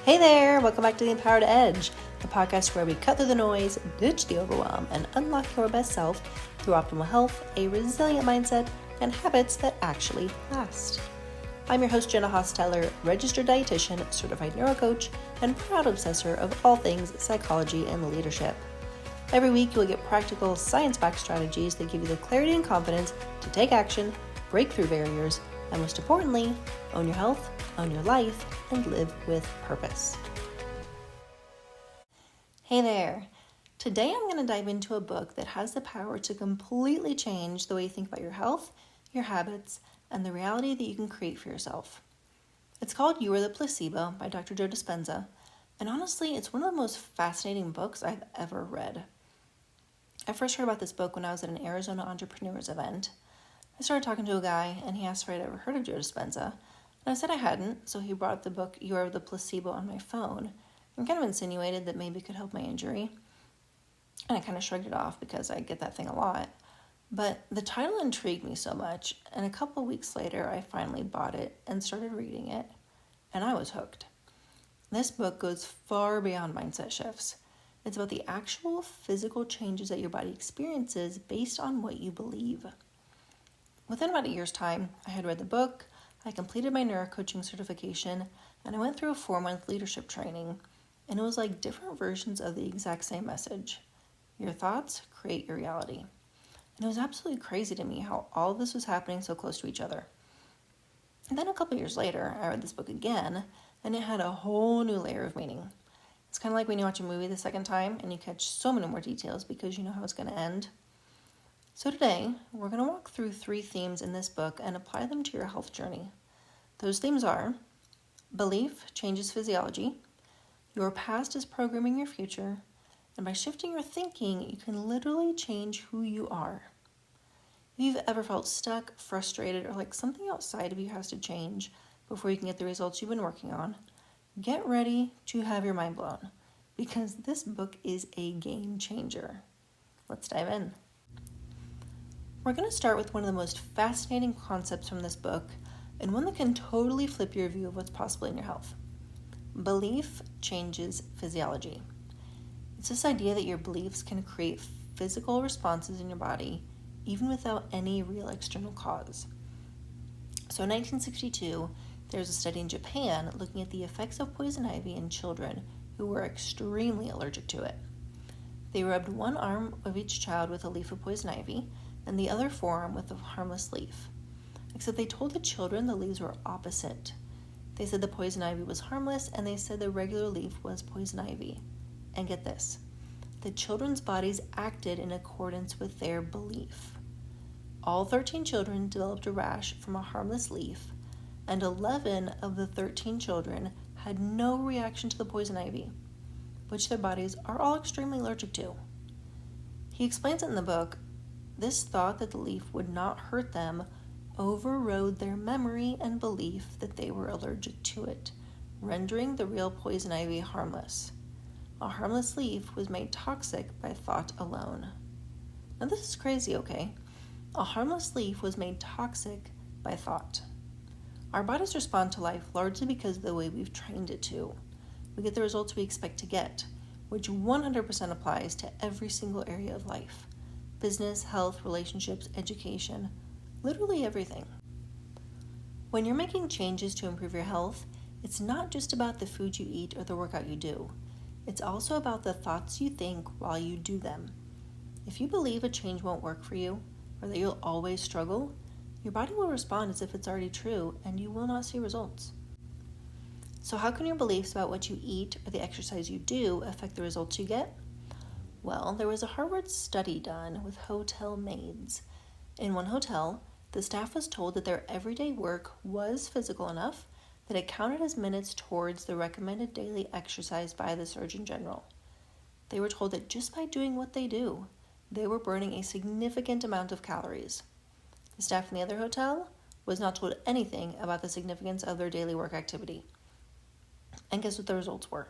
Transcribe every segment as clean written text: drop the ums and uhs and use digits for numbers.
Hey there, welcome back to The Empowered Edge, the podcast where we cut through the noise, ditch the overwhelm, and unlock your best self through optimal health, a resilient mindset, and habits that actually last. I'm your host, Jenna Hostetler, registered dietitian, certified neurocoach, and proud obsessor of all things psychology and leadership. Every week, you'll get practical, science-backed strategies that give you the clarity and confidence to take action, break through barriers, and most importantly, own your health, own your life, and live with purpose. Hey there. Today I'm going to dive into a book that has the power to completely change the way you think about your health, your habits, and the reality that you can create for yourself. It's called You Are the Placebo by Dr. Joe Dispenza, and honestly, it's one of the most fascinating books I've ever read. I first heard about this book when I was at an Arizona entrepreneurs event. I started talking to a guy, and he asked if I'd ever heard of Joe Dispenza, and I said I hadn't, so he brought the book You Are the Placebo on my phone, and kind of insinuated that maybe it could help my injury. And I kind of shrugged it off because I get that thing a lot. But the title intrigued me so much, and a couple weeks later, I finally bought it and started reading it, and I was hooked. This book goes far beyond mindset shifts. It's about the actual physical changes that your body experiences based on what you believe. Within about a year's time, I had read the book, I completed my neurocoaching certification, and I went through a 4-month leadership training, and it was like different versions of the exact same message. Your thoughts create your reality. And it was absolutely crazy to me how all of this was happening so close to each other. And then a couple years later, I read this book again, and it had a whole new layer of meaning. It's kind of like when you watch a movie the second time, and you catch so many more details because you know how it's going to end. So today, we're going to walk through 3 themes in this book and apply them to your health journey. Those themes are: belief changes physiology, your past is programming your future, and by shifting your thinking, you can literally change who you are. If you've ever felt stuck, frustrated, or like something outside of you has to change before you can get the results you've been working on, get ready to have your mind blown, because this book is a game changer. Let's dive in. We're going to start with one of the most fascinating concepts from this book, and one that can totally flip your view of what's possible in your health. Belief changes physiology. It's this idea that your beliefs can create physical responses in your body, even without any real external cause. So in 1962, there was a study in Japan looking at the effects of poison ivy in children who were extremely allergic to it. They rubbed one arm of each child with a leaf of poison ivy, and the other forearm with a harmless leaf. Except they told the children the leaves were opposite. They said the poison ivy was harmless, and they said the regular leaf was poison ivy. And get this, the children's bodies acted in accordance with their belief. All 13 children developed a rash from a harmless leaf, and 11 of the 13 children had no reaction to the poison ivy, which their bodies are all extremely allergic to. He explains it in the book. This thought that the leaf would not hurt them overrode their memory and belief that they were allergic to it, rendering the real poison ivy harmless. A harmless leaf was made toxic by thought alone. Now this is crazy, okay? A harmless leaf was made toxic by thought. Our bodies respond to life largely because of the way we've trained it to. We get the results we expect to get, which 100% applies to every single area of life. Business, health, relationships, education, literally everything. When you're making changes to improve your health, it's not just about the food you eat or the workout you do. It's also about the thoughts you think while you do them. If you believe a change won't work for you, or that you'll always struggle, your body will respond as if it's already true, and you will not see results. So how can your beliefs about what you eat or the exercise you do affect the results you get? Well, there was a Harvard study done with hotel maids. In one hotel, the staff was told that their everyday work was physical enough that it counted as minutes towards the recommended daily exercise by the Surgeon General. They were told that just by doing what they do, they were burning a significant amount of calories. The staff in the other hotel was not told anything about the significance of their daily work activity. And guess what the results were?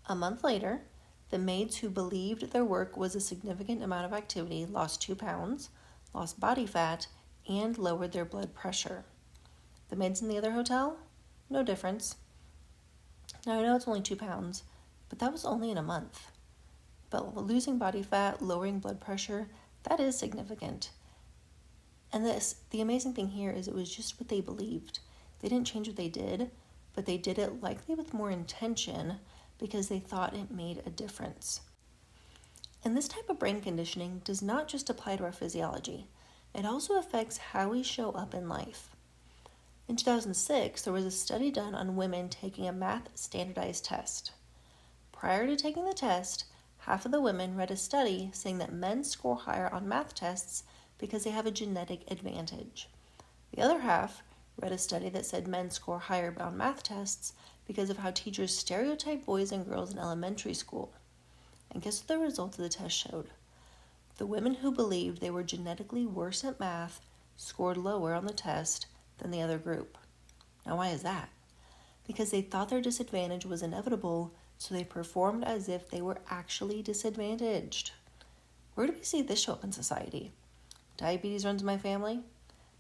A month later, the maids who believed their work was a significant amount of activity lost 2 pounds, lost body fat, and lowered their blood pressure. The maids in the other hotel? No difference. Now, I know it's only 2 pounds, but that was only in a month. But losing body fat, lowering blood pressure, that is significant. And the amazing thing here is it was just what they believed. They didn't change what they did, but they did it likely with more intention because they thought it made a difference. And this type of brain conditioning does not just apply to our physiology. It also affects how we show up in life. In 2006, there was a study done on women taking a math standardized test. Prior to taking the test, half of the women read a study saying that men score higher on math tests because they have a genetic advantage. The other half read a study that said men score higher on math tests because of how teachers stereotype boys and girls in elementary school. And guess what the results of the test showed? The women who believed they were genetically worse at math scored lower on the test than the other group. Now, why is that? Because they thought their disadvantage was inevitable, so they performed as if they were actually disadvantaged. Where do we see this show up in society? Diabetes runs in my family.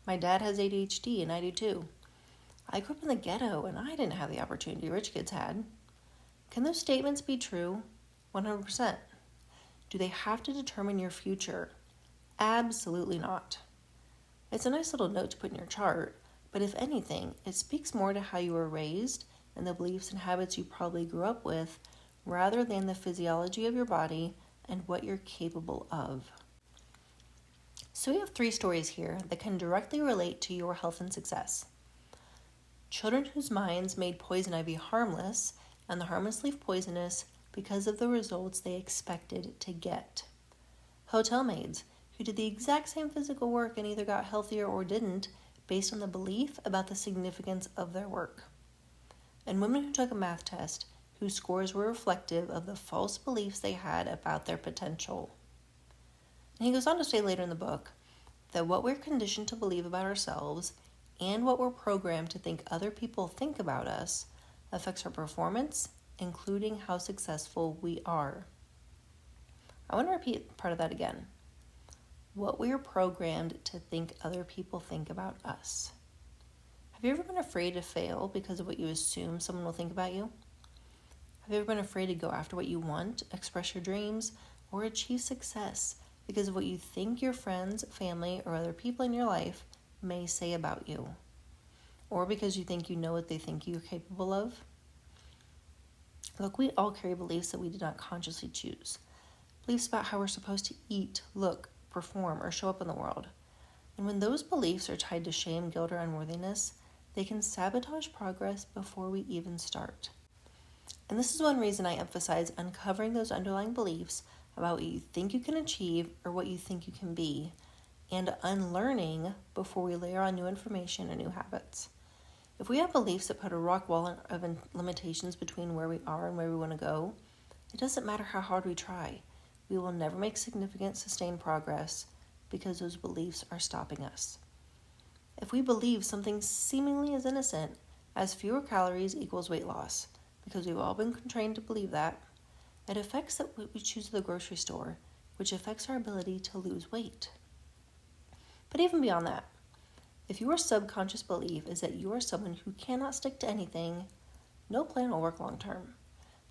My dad has ADHD and I do too. I grew up in the ghetto and I didn't have the opportunity rich kids had. Can those statements be true? 100%. Do they have to determine your future? Absolutely not. It's a nice little note to put in your chart, but if anything, it speaks more to how you were raised and the beliefs and habits you probably grew up with, rather than the physiology of your body and what you're capable of. So we have 3 stories here that can directly relate to your health and success. Children whose minds made poison ivy harmless and the harmless leaf poisonous because of the results they expected to get. Hotel maids who did the exact same physical work and either got healthier or didn't based on the belief about the significance of their work. And women who took a math test whose scores were reflective of the false beliefs they had about their potential. And he goes on to say later in the book that what we're conditioned to believe about ourselves and what we're programmed to think other people think about us affects our performance, including how successful we are. I want to repeat part of that again. What we are programmed to think other people think about us. Have you ever been afraid to fail because of what you assume someone will think about you? Have you ever been afraid to go after what you want, express your dreams, or achieve success because of what you think your friends, family, or other people in your life may say about you? Or because you think you know what they think you're capable of? Look, we all carry beliefs that we did not consciously choose. Beliefs about how we're supposed to eat, look, perform, or show up in the world. And when those beliefs are tied to shame, guilt, or unworthiness, they can sabotage progress before we even start. And this is one reason I emphasize uncovering those underlying beliefs about what you think you can achieve or what you think you can be, and unlearning before we layer on new information or new habits. If we have beliefs that put a rock wall of limitations between where we are and where we want to go, it doesn't matter how hard we try. We will never make significant, sustained progress because those beliefs are stopping us. If we believe something seemingly as innocent as fewer calories equals weight loss, because we've all been trained to believe that, it affects what we choose at the grocery store, which affects our ability to lose weight. But even beyond that, if your subconscious belief is that you are someone who cannot stick to anything, no plan will work long term,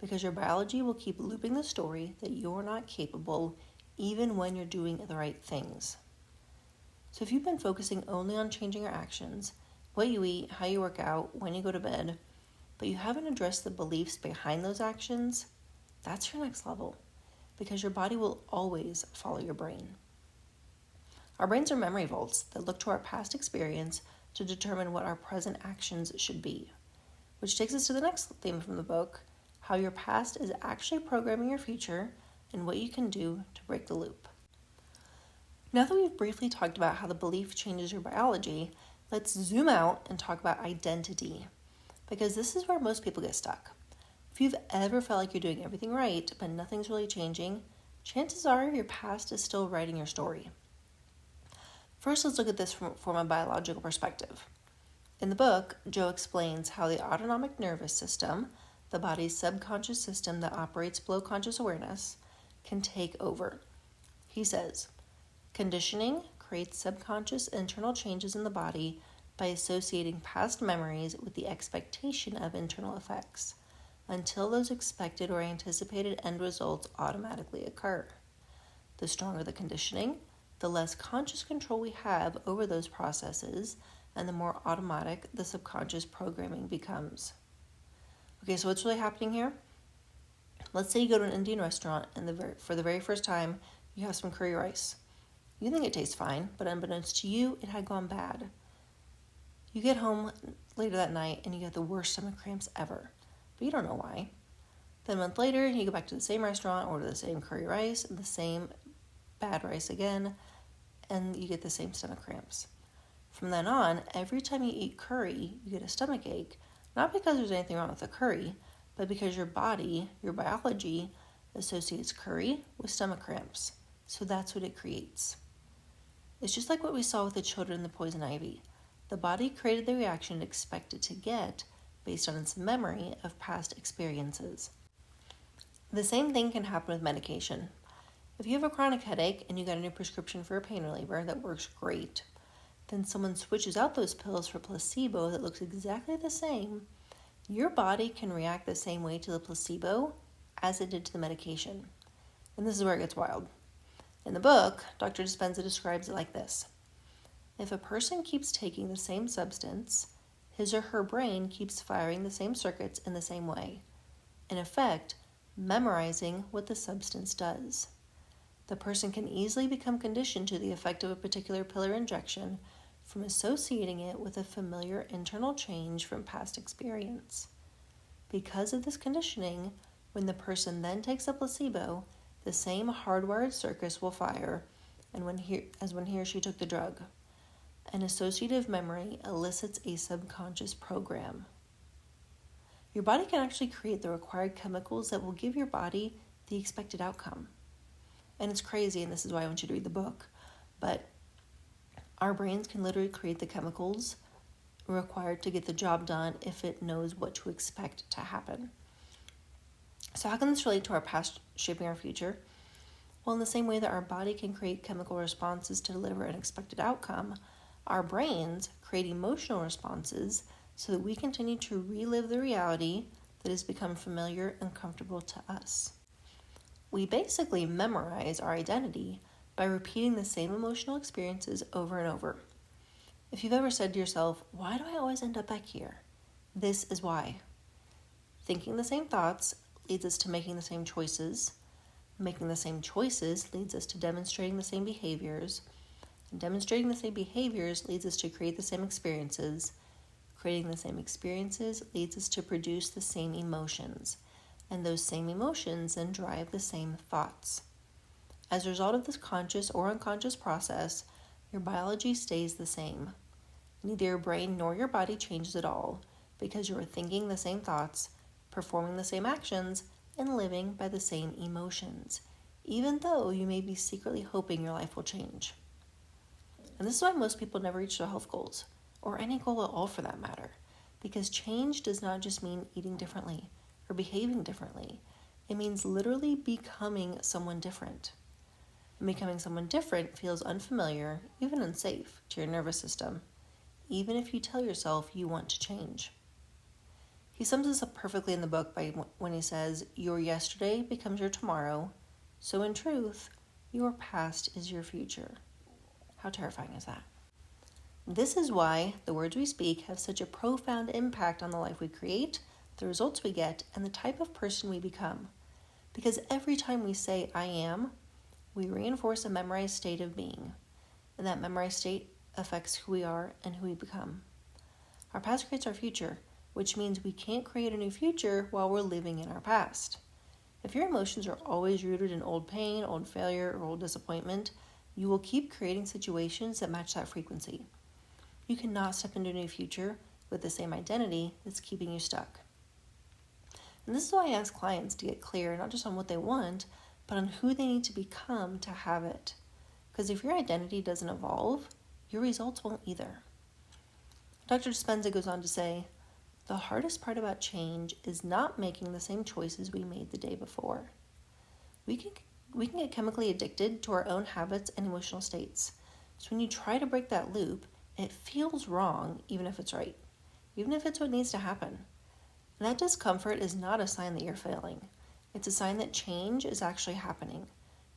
because your biology will keep looping the story that you're not capable even when you're doing the right things. So if you've been focusing only on changing your actions, what you eat, how you work out, when you go to bed, but you haven't addressed the beliefs behind those actions, that's your next level, because your body will always follow your brain. Our brains are memory vaults that look to our past experience to determine what our present actions should be, which takes us to the next theme from the book, how your past is actually programming your future and what you can do to break the loop. Now that we've briefly talked about how the belief changes your biology, let's zoom out and talk about identity, because this is where most people get stuck. If you've ever felt like you're doing everything right, but nothing's really changing, chances are your past is still writing your story. First, let's look at this from a biological perspective. In the book, Joe explains how the autonomic nervous system, the body's subconscious system that operates below conscious awareness, can take over. He says, conditioning creates subconscious internal changes in the body by associating past memories with the expectation of internal effects. until those expected or anticipated end results automatically occur. The stronger the conditioning, the less conscious control we have over those processes, and the more automatic the subconscious programming becomes. Okay, so what's really happening here? Let's say you go to an Indian restaurant and for the very first time, you have some curry rice. You think it tastes fine, but unbeknownst to you, it had gone bad. You get home later that night and you get the worst stomach cramps ever, but you don't know why. Then a month later, you go back to the same restaurant, order the same curry rice, the same bad rice again, and you get the same stomach cramps. From then on, every time you eat curry, you get a stomach ache, not because there's anything wrong with the curry, but because your body, your biology, associates curry with stomach cramps. So that's what it creates. It's just like what we saw with the children in the poison ivy. The body created the reaction it expected to get based on its memory of past experiences. The same thing can happen with medication. If you have a chronic headache and you got a new prescription for a pain reliever that works great, then someone switches out those pills for placebo that looks exactly the same, your body can react the same way to the placebo as it did to the medication. And this is where it gets wild. In the book, Dr. Dispenza describes it like this. If a person keeps taking the same substance, his or her brain keeps firing the same circuits in the same way, in effect, memorizing what the substance does. The person can easily become conditioned to the effect of a particular pill or injection from associating it with a familiar internal change from past experience. Because of this conditioning, when the person then takes a placebo, the same hardwired circuits will fire as when he or she took the drug. An associative memory elicits a subconscious program. Your body can actually create the required chemicals that will give your body the expected outcome. And it's crazy, and this is why I want you to read the book, but our brains can literally create the chemicals required to get the job done if it knows what to expect to happen. So how can this relate to our past shaping our future? Well, in the same way that our body can create chemical responses to deliver an expected outcome, our brains create emotional responses so that we continue to relive the reality that has become familiar and comfortable to us. We basically memorize our identity by repeating the same emotional experiences over and over. If you've ever said to yourself, why do I always end up back here? This is why. Thinking the same thoughts leads us to making the same choices. Making the same choices leads us to demonstrating the same behaviors. And demonstrating the same behaviors leads us to create the same experiences. Creating the same experiences leads us to produce the same emotions. And those same emotions then drive the same thoughts. As a result of this conscious or unconscious process, your biology stays the same. Neither your brain nor your body changes at all because you are thinking the same thoughts, performing the same actions, and living by the same emotions, even though you may be secretly hoping your life will change. And this is why most people never reach their health goals, or any goal at all for that matter, because change does not just mean eating differently or behaving differently. It means literally becoming someone different. And becoming someone different feels unfamiliar, even unsafe, to your nervous system, even if you tell yourself you want to change. He sums this up perfectly in the book when he says, your yesterday becomes your tomorrow, so in truth, your past is your future. How terrifying is that? This is why the words we speak have such a profound impact on the life we create, the results we get, and the type of person we become. Because every time we say, I am, we reinforce a memorized state of being. And that memorized state affects who we are and who we become. Our past creates our future, which means we can't create a new future while we're living in our past. If your emotions are always rooted in old pain, old failure, or old disappointment, you will keep creating situations that match that frequency. You cannot step into a new future with the same identity that's keeping you stuck. And this is why I ask clients to get clear, not just on what they want, but on who they need to become to have it. Because if your identity doesn't evolve, your results won't either. Dr. Dispenza goes on to say, the hardest part about change is not making the same choices we made the day before. We can get chemically addicted to our own habits and emotional states. So when you try to break that loop, it feels wrong even if it's right, even if it's what needs to happen. And that discomfort is not a sign that you're failing. It's a sign that change is actually happening,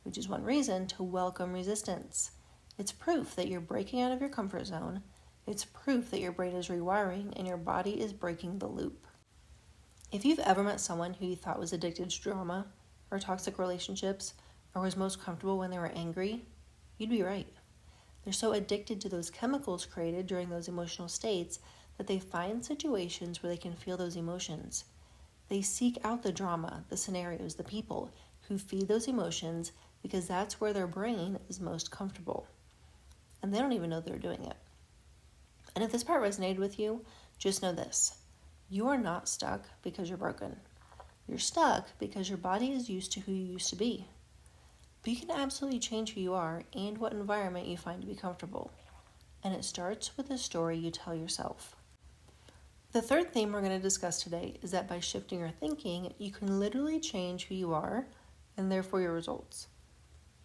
which is one reason to welcome resistance. It's proof that you're breaking out of your comfort zone. It's proof that your brain is rewiring and your body is breaking the loop. If you've ever met someone who you thought was addicted to drama or toxic relationships or was most comfortable when they were angry, you'd be right. They're so addicted to those chemicals created during those emotional states that they find situations where they can feel those emotions. They seek out the drama, the scenarios, the people who feed those emotions because that's where their brain is most comfortable. And they don't even know they're doing it. And if this part resonated with you, just know this. You are not stuck because you're broken. You're stuck because your body is used to who you used to be. But you can absolutely change who you are and what environment you find to be comfortable. And it starts with the story you tell yourself. The third theme we're going to discuss today is that by shifting your thinking, you can literally change who you are and therefore your results.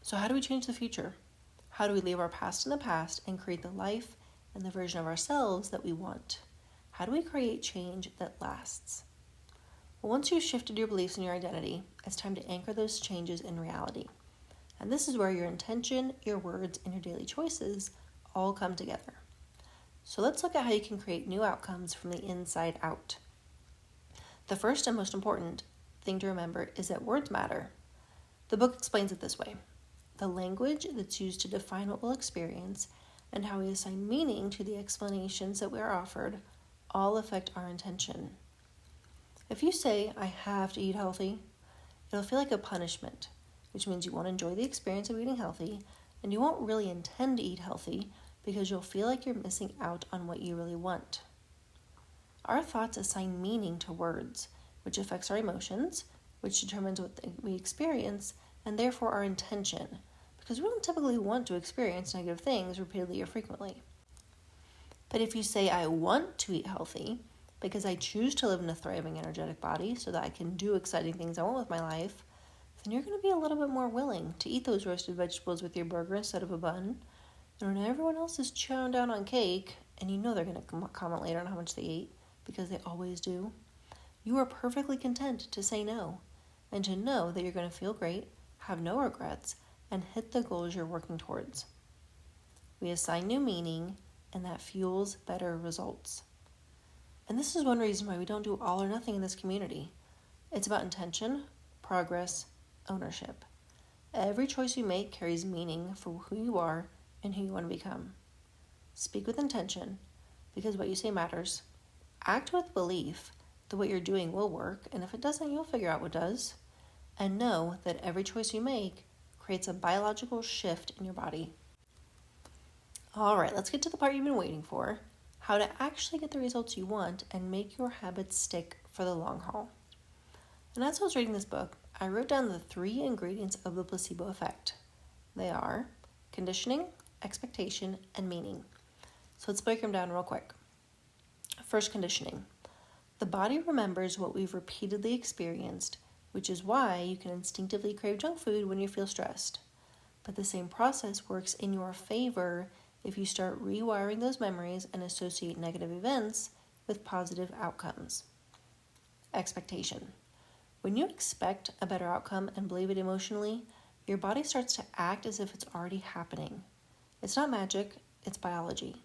So how do we change the future? How do we leave our past in the past and create the life and the version of ourselves that we want? How do we create change that lasts? Well, once you've shifted your beliefs and your identity, it's time to anchor those changes in reality. And this is where your intention, your words, and your daily choices all come together. So let's look at how you can create new outcomes from the inside out. The first and most important thing to remember is that words matter. The book explains it this way. The language that's used to define what we'll experience and how we assign meaning to the explanations that we are offered all affect our intention. If you say, I have to eat healthy, it'll feel like a punishment, which means you won't enjoy the experience of eating healthy, and you won't really intend to eat healthy because you'll feel like you're missing out on what you really want. Our thoughts assign meaning to words, which affects our emotions, which determines what we experience, and therefore our intention, because we don't typically want to experience negative things repeatedly or frequently. But if you say, I want to eat healthy because I choose to live in a thriving, energetic body so that I can do exciting things I want with my life, then you're going to be a little bit more willing to eat those roasted vegetables with your burger instead of a bun. And when everyone else is chowing down on cake, and you know they're going to comment later on how much they ate, because they always do, you are perfectly content to say no, and to know that you're going to feel great, have no regrets, and hit the goals you're working towards. We assign new meaning, and that fuels better results. And this is one reason why we don't do all or nothing in this community. It's about intention, progress, ownership. Every choice you make carries meaning for who you are and who you want to become. Speak with intention, because what you say matters. Act with belief that what you're doing will work, and if it doesn't, you'll figure out what does. And know that every choice you make creates a biological shift in your body. All right, let's get to the part you've been waiting for. How to actually get the results you want and make your habits stick for the long haul. And as I was reading this book, I wrote down the 3 ingredients of the placebo effect. They are conditioning, expectation, and meaning. So let's break them down real quick. First, conditioning. The body remembers what we've repeatedly experienced, which is why you can instinctively crave junk food when you feel stressed. But the same process works in your favor if you start rewiring those memories and associate negative events with positive outcomes. Expectation. When you expect a better outcome and believe it emotionally, your body starts to act as if it's already happening. It's not magic, it's biology.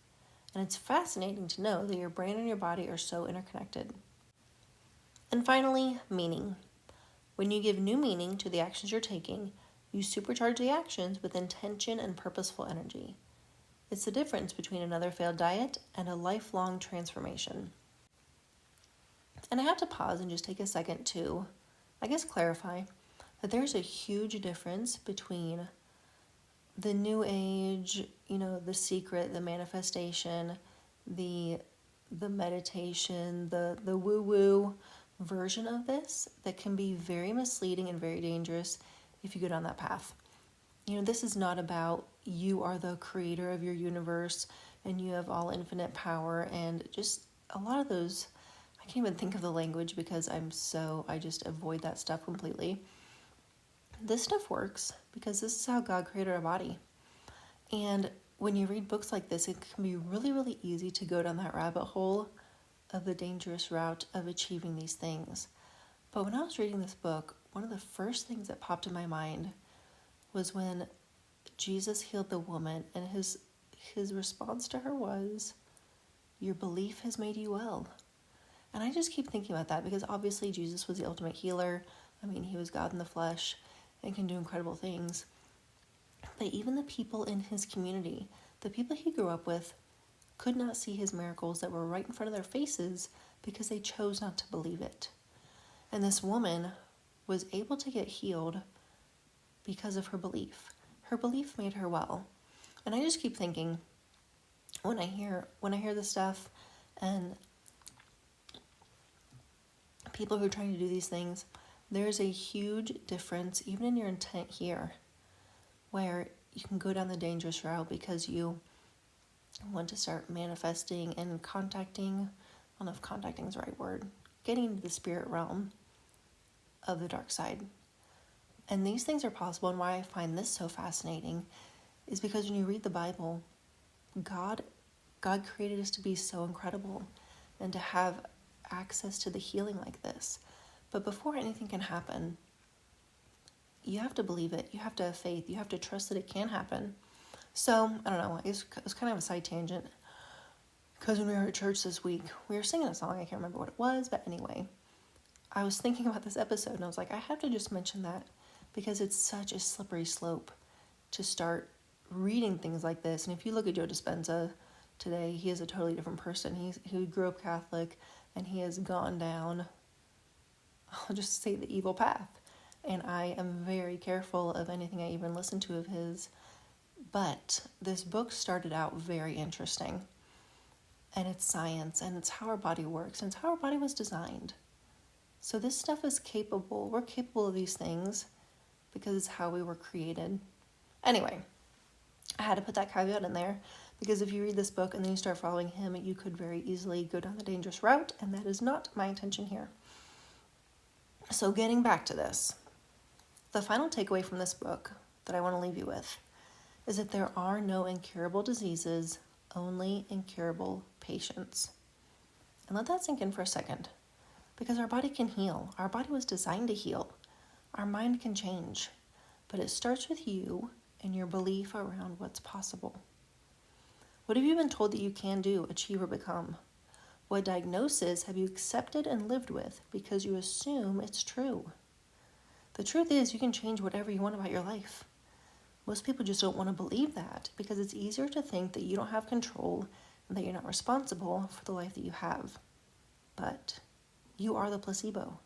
And it's fascinating to know that your brain and your body are so interconnected. And finally, meaning. When you give new meaning to the actions you're taking, you supercharge the actions with intention and purposeful energy. It's the difference between another failed diet and a lifelong transformation. And I have to pause and just take a second to, clarify that there's a huge difference between the new age, the secret, the manifestation, the meditation, the woo-woo version of this that can be very misleading and very dangerous if you go down that path. This is not about you are the creator of your universe and you have all infinite power, and just a lot of those, I can't even think of the language because I just avoid that stuff completely. This stuff works because this is how God created our body. And when you read books like this, it can be really, really easy to go down that rabbit hole of the dangerous route of achieving these things. But when I was reading this book, one of the first things that popped in my mind was when Jesus healed the woman, and his response to her was, "Your belief has made you well." And I just keep thinking about that because obviously Jesus was the ultimate healer. I mean, he was God in the flesh and can do incredible things. But even the people in his community, the people he grew up with, could not see his miracles that were right in front of their faces because they chose not to believe it. And this woman was able to get healed because of her belief. Her belief made her well. And I just keep thinking, when I hear this stuff and people who are trying to do these things, there's a huge difference even in your intent here, where you can go down the dangerous route because you want to start manifesting and contacting, I don't know if contacting is the right word, getting into the spirit realm of the dark side. And these things are possible, and why I find this so fascinating is because when you read the Bible, God created us to be so incredible and to have access to the healing like this. But before anything can happen, you have to believe it. You have to have faith. You have to trust that it can happen. So, I don't know, it was kind of a side tangent, because when we were at church this week, we were singing a song. I can't remember what it was, but anyway, I was thinking about this episode, and I was like, I have to just mention that, because it's such a slippery slope to start reading things like this. And if you look at Joe Dispenza today, he is a totally different person. He grew up Catholic, and he has gone down, I'll just say, the evil path. And I am very careful of anything I even listen to of his. But this book started out very interesting. And it's science, and it's how our body works, and it's how our body was designed. So this stuff is capable. We're capable of these things because it's how we were created. Anyway, I had to put that caveat in there, because if you read this book and then you start following him, you could very easily go down the dangerous route, and that is not my intention here. So getting back to this, the final takeaway from this book that I want to leave you with is that there are no incurable diseases, only incurable patients. And let that sink in for a second, because our body can heal. Our body was designed to heal. Our mind can change, but it starts with you and your belief around what's possible. What have you been told that you can do, achieve, or become? What diagnosis have you accepted and lived with because you assume it's true? The truth is, you can change whatever you want about your life. Most people just don't want to believe that because it's easier to think that you don't have control and that you're not responsible for the life that you have. But you are the placebo.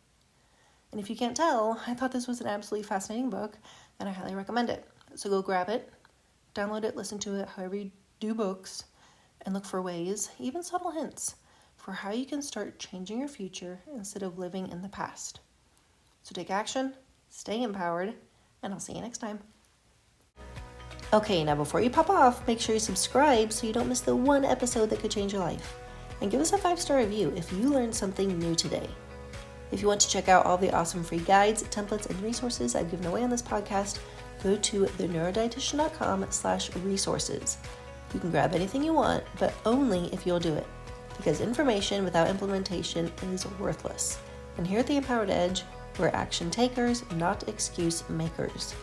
And if you can't tell, I thought this was an absolutely fascinating book, and I highly recommend it. So go grab it, download it, listen to it, however you do books, and look for ways, even subtle hints, for how you can start changing your future instead of living in the past. So take action, stay empowered, and I'll see you next time. Okay, now before you pop off, make sure you subscribe so you don't miss the one episode that could change your life. And give us a 5-star review if you learned something new today. If you want to check out all the awesome free guides, templates, and resources I've given away on this podcast, go to theneurodietitian.com/resources. You can grab anything you want, but only if you'll do it, because information without implementation is worthless. And here at The Empowered Edge, we're action takers, not excuse makers.